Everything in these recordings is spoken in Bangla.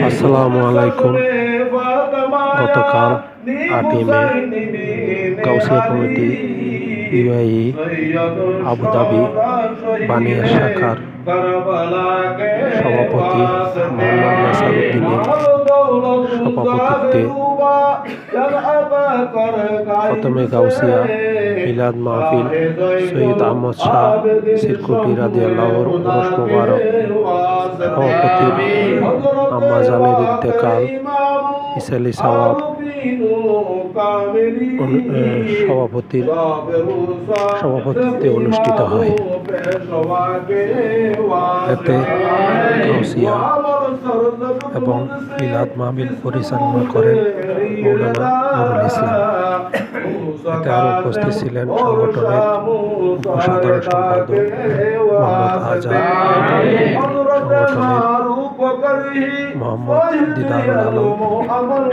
আসসালামু আলাইকুম। গতকাল 8ই মে গাউসিয়া কমিটি ইউএই আবুধাবি বানিয়া শাখার সভাপতি মোহাম্মদ নেসারউদ্দিনের সভাপতিত্বে খতমে গাউসিয়া মিলাদ মাহফিল সৈয়দ আহমদ শাহ সিরকুটি রাদিয়াল্লাহুর উরস মুবারক, সভাপতির আম্মাজানের ইন্তেকাল, ইসালি সওয়াব সভাপতিত্বে অনুষ্ঠিত হয়। এতে গাউসিয়া এবং মিলাদ মাহফিল পরিচালনা করেন মৌলানা নুরুল ইসলাম। এতে আরও উপস্থিত ছিলেন সংগঠনের সাধারণ সম্পাদক মোহাম্মদ আজাদ, সংগঠনের মোহাম্মদ দিদারুল আলম, মোহাম্মদ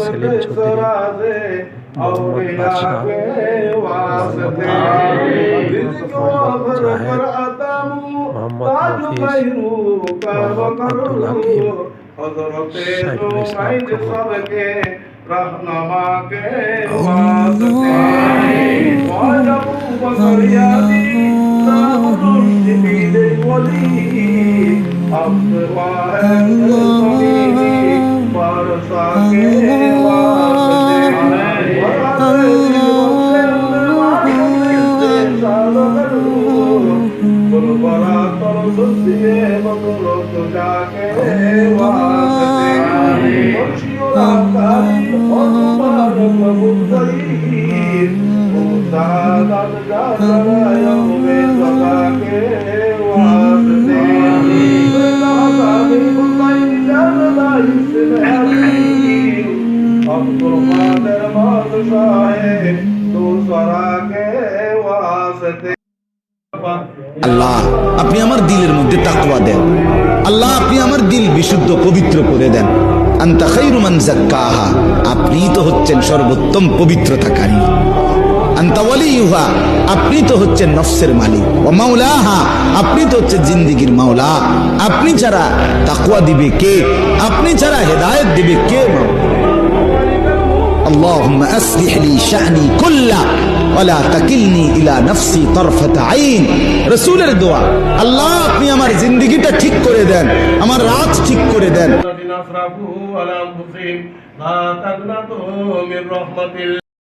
সেলিম চৌধুরী, মোহাম্মদ বাদশাহ, মোহাম্মদ জাহেদ, মোহাম্মদ মফিজ, মোহাম্মদ আব্দুল হাকিম, শাইখুল ইসলাম আল্লাহ, আপনি আমার দিলের মধ্যে তাকওয়া দেন। আল্লাহ, আপনি আমার দিল বিশুদ্ধ পবিত্র করে দেন। আনতা খায়রু মান যাক্কাহা, আপনি তো হচ্ছেন সর্বোত্তম পবিত্রতাকারী। আনতা ওয়ালিয়ুহা, আপনি তো হচ্ছেন নফসের মালিক। ওয়া মাওলাহা, আপনি তো হচ্ছেন জিন্দেগীর মাওলা। আপনি ছাড়া তাকওয়া দিবে কে? আপনি ছাড়া হেদায়েত দিবে কে? اللهم أصلح لي شأني كله ولا تكلني إلى نفسي طرفة عين। রসূলের দোয়া, আল্লাহ আপনি আমার জিন্দেগিটা ঠিক করে দেন, আমার রাত ঠিক করে দেন। لا تقنطوا من رحمة الله